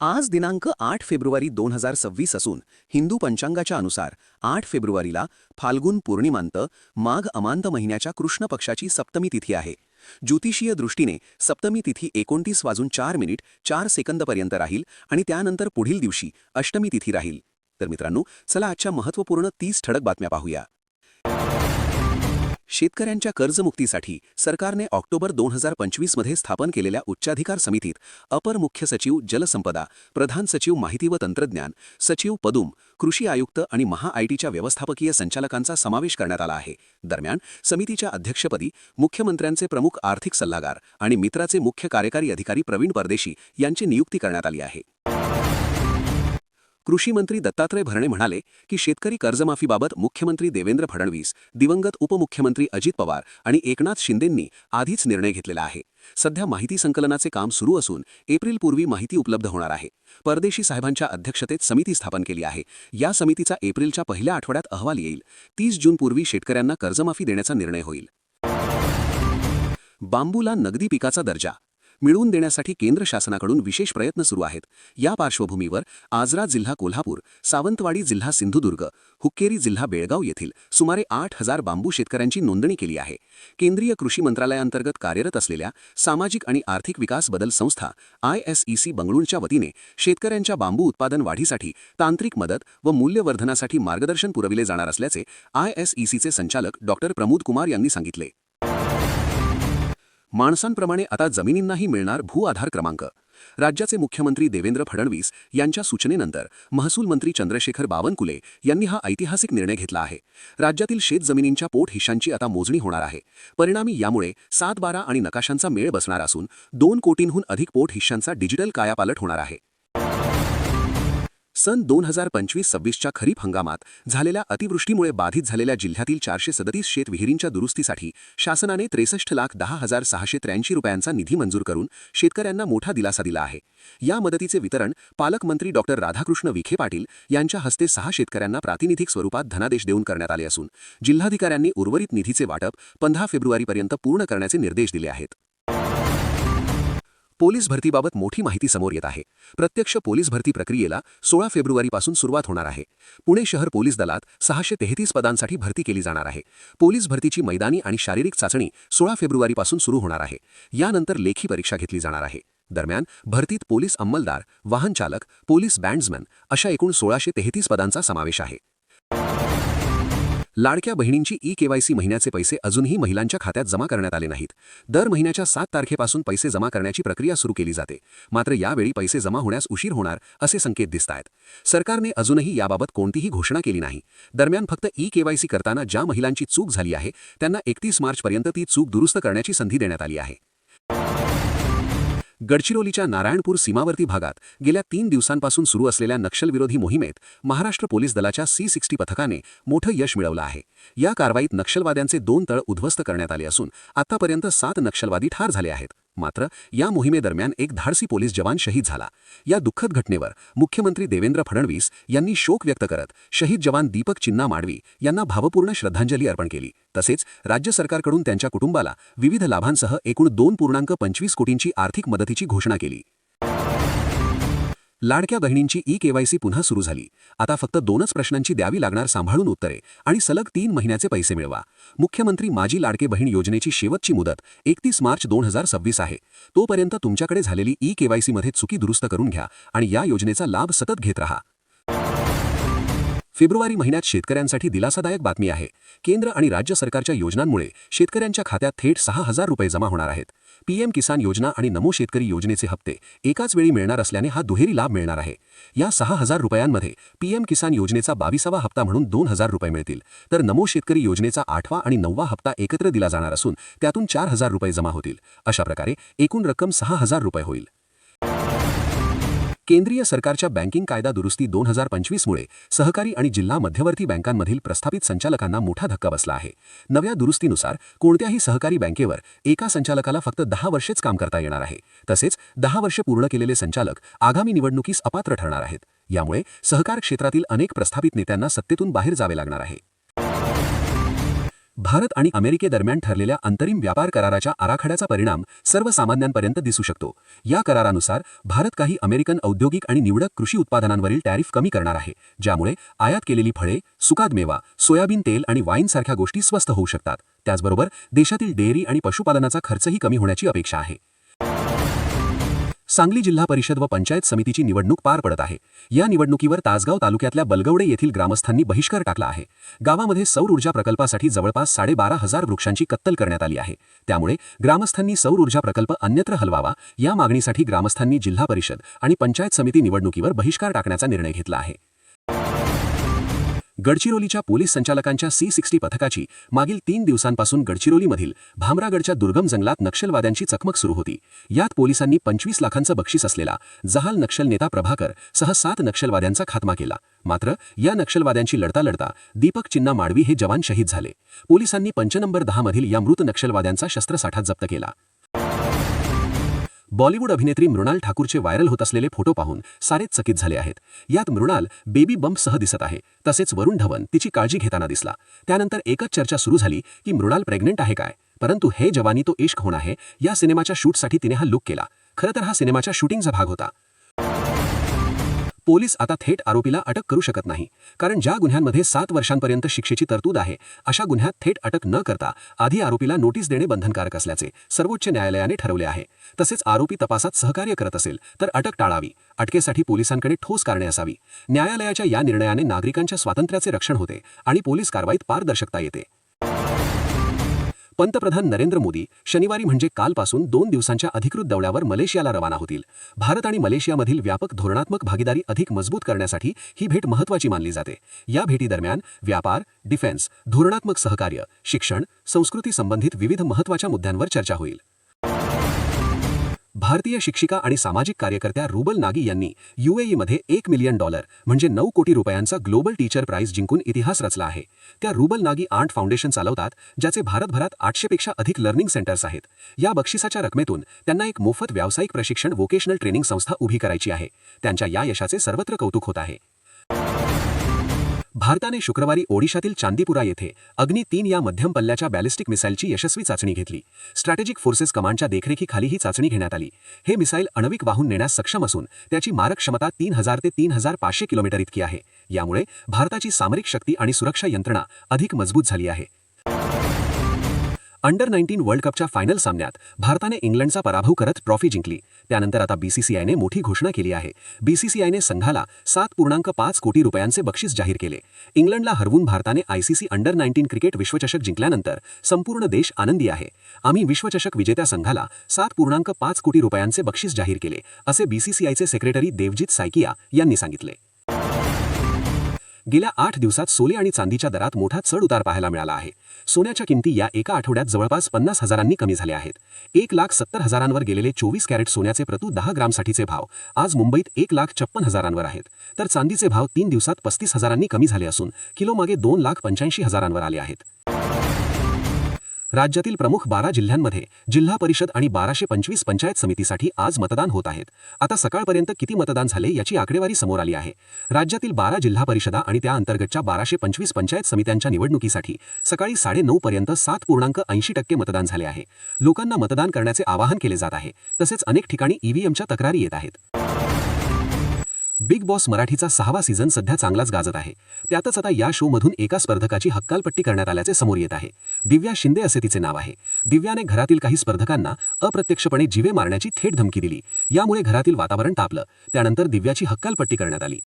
आज दिनांक 8 फेब्रुवारी 2026 असून हिंदू पंचांगाच्या अनुसार 8 फेब्रुवारीला फाल्गुन पौर्णिमांत माघ अमांत महिन्याच्या कृष्ण पक्षाची सप्तमी तिथी आहे. ज्योतिषीय दृष्टीने सप्तमी तिथी 29:04 पर्यंत राहील आणि त्यानंतर पुढील दिवशी अष्टमी तिथी राहील. तर मित्रांनो, चला आजच्या महत्त्वपूर्ण 30 ठळक बातम्या पाहूया. शेतकऱ्यांच्या कर्जमुक्तीसाठी सरकारने ऑक्टोबर 2025 मध्ये स्थापन केलेल्या उच्चाधिकार समितीत अपर मुख्य सचिव जलसंपदा, प्रधान सचिव माहिती व तंत्रज्ञान, सचिव पदुम, कृषी आयुक्त आणि महा-आयटीच्या व्यवस्थापकीय संचालकांचा समावेश करण्यात आला आहे. दरम्यान समितीच्या अध्यक्षपदी मुख्यमंत्र्यांचे प्रमुख आर्थिक सल्लागार आणि मित्राचे मुख्य कार्यकारी अधिकारी प्रवीण परदेशी यांची नियुक्ती करण्यात आली आहे. कृषी मंत्री दत्तात्रय भरणे म्हणाले की शेतकरी कर्जमाफीबाबत मुख्यमंत्री देवेंद्र फडणवीस, दिवंगत उपमुख्यमंत्री अजित पवार आणि एकनाथ शिंदेंनी आधीच निर्णय घेतलेला आहे. सध्या माहिती संकलनाचे काम सुरू असून एप्रिलपूर्वी माहिती उपलब्ध होणार आहे. परदेशी साहेबांच्या अध्यक्षतेत समिती स्थापन केली आहे. या समितीचा एप्रिलच्या पहिल्या आठवड्यात अहवाल येईल. 30 जूनपूर्वी शेतकऱ्यांना कर्जमाफी देण्याचा निर्णय होईल. बांबूला नगदी पिकाचा दर्जा मिळवून देण्यासाठी केंद्र शासनाकडून विशेष प्रयत्न सुरू आहेत. या पार्श्वभूमीवर आजरा जिल्हा कोल्हापूर, सावंतवाडी जिल्हा सिंधुदुर्ग, हुक्केरी जिल्हा बेळगाव येथील सुमारे 8,000 बांबू शेतकऱ्यांची नोंदणी केली आहे. केंद्रीय कृषी मंत्रालयाअंतर्गत कार्यरत असलेल्या सामाजिक आणि आर्थिक विकास बदल संस्था ISEC बंगळूरच्या वतीने शेतकऱ्यांच्या बांबू उत्पादन वाढीसाठी तांत्रिक मदत व मूल्यवर्धनासाठी मार्गदर्शन पुरविले जाणार असल्याचे ISECचे संचालक डॉ. प्रमोद कुमार यांनी सांगितले. माणसांप्रमाणे आता जमिनींनाही मिळणार भू आधार क्रमांक. राज्याचे मुख्यमंत्री देवेंद्र फडणवीस यांच्या सूचनेनंतर महसूल मंत्री चंद्रशेखर बावनकुळे यांनी हा ऐतिहासिक निर्णय घेतला आहे. राज्यातील शेतजमिनींच्या पोट हिश्शांची आता मोजणी होणार आहे. परिणामी यामुळे 7-12 आणि नकाशांचा मेळ बसणार असून 2 कोटींहून अधिक पोट हिश्शांचा डिजिटल कायापालट होणार आहे. सन 2025-26च्या खरीप हंगामात झालेल्या अतिवृष्टीमुळे बाधित झालेल्या जिल्ह्यातील 437 शेतविहिरींच्या दुरुस्तीसाठी शासनाने 63,10,683 रुपयांचा निधी मंजूर करून शेतकऱ्यांना मोठा दिलासा दिला आहे. या मदतीचे वितरण पालकमंत्री डॉ. राधाकृष्ण विखे पाटील यांच्या हस्ते 6 शेतकऱ्यांना प्रातिनिधिक स्वरूपात धनादेश देऊन करण्यात आले असून जिल्हाधिकाऱ्यांनी उर्वरित निधीचे वाटप 15 फेब्रुवारीपर्यंत पूर्ण करण्याचे निर्देश दिले आहेत. पोलीस भरतीबाबत मोठी माहिती समोर येत आहे. प्रत्यक्ष पोलीस भरती प्रक्रियेला 16 फेब्रुवारीपासून सुरुवात होणार आहे. पुणे शहर पोलीस दलात 633 पदांसाठी भरती केली जाणार आहे. पोलीस भरतीची मैदानी आणि शारीरिक चाचणी 16 फेब्रुवारीपासून सुरू होणार आहे. यानंतर लेखी परीक्षा घेतली जाणार आहे. दरम्यान भरतीत पोलीस अंमलदार, वाहन चालक, पोलीस बँड्समन अशा एकूण 1633 पदांचा समावेश आहे. लाडक्या बहिणींची ई-KYC महिन्याचे पैसे अजूनही महिलांच्या खात्यात जमा करण्यात आले नाहीत. दर महिन्याच्या 7 तारखेपासून पैसे जमा करण्याची प्रक्रिया सुरू केली जाते. मात्र यावेळी पैसे जमा होण्यास उशीर होणार असे संकेत दिसतायत. सरकारने अजूनही याबाबत कोणतीही घोषणा केली नाही. दरम्यान फक्त ई-KYC करताना ज्या महिलांची चूक झाली आहे त्यांना 31 मार्चपर्यंत ती चूक दुरुस्त करण्याची संधी देण्यात आली आहे. गडचिरोलीच्या नारायणपूर सीमावर्ती भागात गेल्या 3 दिवसांपासून सुरू असलेल्या नक्षलविरोधी मोहिमेत महाराष्ट्र पोलीस दलाच्या C60 पथकाने मोठं यश मिळवलं आहे. या कारवाईत नक्षलवाद्यांचे 2 तळ उद्ध्वस्त करण्यात आले असून आतापर्यंत 7 नक्षलवादी ठार झाले आहेत. मात्र या मोहिमेदरम्यान एक धाडसी पोलीस जवान शहीद झाला. या दुःखद घटनेवर मुख्यमंत्री देवेंद्र फडणवीस यांनी शोक व्यक्त करत शहीद जवान दीपक चिन्ना माडवी यांना भावपूर्ण श्रद्धांजली अर्पण केली. तसेच राज्य सरकारकडून त्यांच्या कुटुंबाला विविध लाभांसह एकूण 2.25 कोटींची आर्थिक मदतीची घोषणा केली. लाडक्या बहिणींची ई-KYC पुन्हा सुरू झाली. आता फक्त 2च प्रश्नांची द्यावी लागणार सांभाळून उत्तरे आणि सलग 3 महिन्याचे पैसे मिळवा. मुख्यमंत्री माझी लाडके बहीण योजनेची शेवटची मुदत 31 मार्च 2026 आहे. तोपर्यंत तुमच्याकडे झालेली ई-KYC मध्ये चुकी दुरुस्त करून घ्या आणि या योजनेचा लाभ सतत घेत राहा. फेब्रुवारी महिन्यात शेतकऱ्यांसाठी दिलासादायक बातमी आहे. केंद्र आणि राज्य सरकारच्या योजनांमुळे शेतकऱ्यांच्या खात्यात थेट 6,000 रुपये जमा होणार आहेत. PM किसान योजना आणि नमो शेतकरी योजनेचे हप्ते एकाच वेळी मिळणार असल्याने हा दुहेरी लाभ मिळणार आहे. या 6,000 रुपयांमध्ये PM किसान योजनेचा 22वा हप्ता म्हणून 2,000 रुपये मिळतील, तर नमो शेतकरी योजनेचा 8वा आणि 9वा हप्ता एकत्र दिला जाणार असून त्यातून 4,000 रुपये जमा होतील. अशा प्रकारे एकूण रक्कम 6,000 रुपये होईल. केंद्रीय सरकारच्या बँकिंग कायदा दुरुस्ती 2025 मुळे सहकारी आणि जिल्हा मध्यवर्ती बँकांमधील प्रस्थापित संचालकांना मोठा धक्का बसला आहे. नव्या दुरुस्तीनुसार कोणत्याही सहकारी बँकेवर एका संचालकाला फक्त 10 वर्षेच काम करता येणार आहे. तसेच 10 वर्षे पूर्ण केलेले संचालक आगामी निवडणुकीस अपात्र ठरणार आहेत. यामुळे सहकार क्षेत्रातील अनेक प्रस्थापित नेत्यांना सत्तेतून बाहेर जावे लागणार आहे. भारत आणि अमेरिकेदरम्यान ठरलेल्या अंतरिम व्यापार कराराच्या आराखड्याचा परिणाम सर्वसामान्यांपर्यंत दिसू शकतो. या करारानुसार भारत काही अमेरिकन औद्योगिक आणि निवडक कृषी उत्पादनांवरील टॅरिफ कमी करणार आहे, ज्यामुळे आयात केलेली फळे, सुकाद मेवा, सोयाबीन तेल आणि वाईनसारख्या गोष्टी स्वस्त होऊ शकतात. त्याचबरोबर देशातील डेअरी आणि पशुपालनाचा खर्चही कमी होण्याची अपेक्षा आहे. सांगली जिल्हा परिषद व पंचायत समितीची निवडणूक पार पडत आहे. या निवडणुकीवर तासगाव तालुक्यातल्या बलगवडे येथील ग्रामस्थांनी बहिष्कार टाकला आहे. गावामध्ये सौर ऊर्जा प्रकल्पासाठी जवळपास 12,500 वृक्षांची कत्तल करण्यात आली आहे. त्यामुळे ग्रामस्थांनी सौर ऊर्जा प्रकल्प अन्यत्र हलवावा या मागणीसाठी ग्रामस्थांनी जिल्हा परिषद आणि पंचायत समिती निवडणुकीवर बहिष्कार टाकण्याचा निर्णय घेतला आहे. गडचिरोलीच्या पोलीस संचालकांच्या C60 पथकाची मागील 3 दिवसांपासून गडचिरोलीमधील भामरागडच्या दुर्गम जंगलात नक्षलवाद्यांची चकमक सुरू होती. यात पोलिसांनी 25 लाखांचं बक्षीस असलेला जहाल नक्षल नेता प्रभाकर सह 7 नक्षलवाद्यांचा खात्मा केला. मात्र या नक्षलवाद्यांची लढता लढता दीपक चिन्ना माडवी हे जवान शहीद झाले. पोलिसांनी 5 नंबर 10 मधील या मृत नक्षलवाद्यांचा शस्त्रसाठा जप्त केला. बॉलिवूड अभिनेत्री मृणाल ठाकूरचे व्हायरल होत असलेले फोटो पाहून सारेच चकित झाले आहेत. यात मृणाल बेबी बंपसह दिसत आहे. तसेच वरुण धवन तिची काळजी घेताना दिसला. त्यानंतर एकच चर्चा सुरू झाली की मृणाल प्रेग्नेंट आहे काय. परंतु हे जवानी तो इश्क होना है या सिनेमाच्या शूटसाठी तिने हा लुक केला. खरं तर हा सिनेमाच्या शूटिंगचा भाग होता. पोलीस आता थेट आरोपीला अटक करू शकत नाही, कारण ज्या गुन्ह्यांमध्ये 7 वर्षांपर्यंत शिक्षेची तरतूद आहे अशा गुन्ह्यात थेट अटक न करता आधी आरोपीला नोटीस देणे बंधनकारक असल्याचे सर्वोच्च न्यायालयाने ठरवले आहे. तसेच आरोपी तपासात सहकार्य करत असेल तर अटक टाळावी. अटकेसाठी पोलिसांकडे ठोस कारणे असावी. न्यायालयाच्या या निर्णयाने नागरिकांच्या स्वातंत्र्याचे रक्षण होते आणि पोलीस कारवाईत पारदर्शकता येते. पंतप्रधान नरेंद्र मोदी शनिवारी म्हणजे कालपासून 2 दिवसांच्या अधिकृत दौऱ्यावर मलेशियाला रवाना होतील. भारत आणि मलेशियामधील व्यापक धोरणात्मक भागीदारी अधिक मजबूत करण्यासाठी ही भेट महत्त्वाची मानली जाते. या भेटीदरम्यान व्यापार, डिफेन्स, धोरणात्मक सहकार्य, शिक्षण, संस्कृती संबंधित विविध महत्त्वाच्या मुद्द्यांवर चर्चा होईल. भारतीय शिक्षिका आणि सामाजिक कार्यकर्त्या रुबल नागी यांनी UAEमध्ये $1 मिलियन म्हणजे 9 कोटी रुपयांचा ग्लोबल टीचर प्राइज जिंकून इतिहास रचला आहे. त्या रुबल नागी आर्ट फाउंडेशन चालवतात, ज्याचे भारतभरात 800 पेक्षा अधिक लर्निंग सेंटर्स आहेत. या बक्षिसाच्या रकमेतून त्यांना एक मोफत व्यावसायिक प्रशिक्षण वोकेशनल ट्रेनिंग संस्था उभी करायची आहे. त्यांच्या या यशाचे सर्वत्र कौतुक होत आहे. भारताने शुक्रवारी ओडिशातील चांदीपुरा येथे अग्नि-3 या मध्यम पल्ल्याच्या बॅलिस्टिक मिसाईलची यशस्वी चाचणी घेतली. स्ट्रॅटेजिक फोर्सेस कमांडच्या देखरेखीखाली ही चाचणी घेण्यात आली. हे मिसाईल आण्विक वाहून नेण्यास सक्षम असून त्याची मारक क्षमता 3000 ते 3500 किलोमीटर इतकी आहे. यामुळे भारताची सामरिक शक्ती आणि सुरक्षा यंत्रणा अधिक मजबूत झाली आहे. अंडर-19 वर्ल्ड कपच्या फायनल सामन्यात भारताने इंग्लंडचा पराभव करत ट्रॉफी जिंकली. त्यानंतर आता BCCIने मोठी घोषणा केली आहे. BCCIने संघाला 7.5 कोटी रुपयांचे बक्षीस जाहीर केले. इंग्लंडला हरवून भारताने ICC अंडर-19 क्रिकेट विश्वचषक जिंकल्यानंतर संपूर्ण देश आनंदी आहे. आम्ही विश्वचषक विजेत्या संघाला 7.5 कोटी रुपयांचे बक्षीस जाहीर केले, असे BCCIचे सेक्रेटरी देवजीत सायकिया यांनी सांगितले. गेल्या 8 दिवसात सोने आणि चांदीच्या दरात मोठा चढ-उतार पाहायला मिळाला आहे. सोन्याच्या किमती या एका आठवड्यात जवळपास 50,000 कमी झाल्या आहेत. 1,70,000 गेलेले 24 कॅरेट सोन्याचे प्रति 10 ग्रामसाठीचे भाव आज मुंबईत 1,56,000 आहेत. तर चांदीचे भाव 3 दिवसात 35,000 कमी झाले असून किलोमागे 2,85,000 आले आहेत. राज्यातील प्रमुख 12 जिल्ह्यांमध्ये जिल्हा परिषद आणि 1225 पंचायत समितीसाठी आज मतदान होत आहेत. आता सकाळपर्यंत किती मतदान झाले याची आकडेवारी समोर आली आहे. राज्यातील 12 जिल्हा परिषदा आणि त्या अंतर्गतच्या 1225 पंचायत समित्यांच्या निवडणुकीसाठी सकाळी 9:30 पर्यंत 7.80% मतदान झाले आहे. लोकांना मतदान करण्याचे आवाहन केले जात आहे. तसेच अनेक ठिकाणी EVMच्या तक्रारी येत आहेत. बिग बॉस मराठीचा 6वा सीझन सध्या चांगलाच गाजत आहे. त्यातच आता या शोमधून एका स्पर्धकाची हक्कालपट्टी करण्यात आल्याचे समोर येत आहे. दिव्या शिंदे असे तिचे नाव आहे. दिव्याने घरातील काही स्पर्धकांना अप्रत्यक्षपणे जीवे मारण्याची थेट धमकी दिली. यामुळे घरातील वातावरण तापलं. त्यानंतर दिव्याची हक्कालपट्टी करण्यात आली.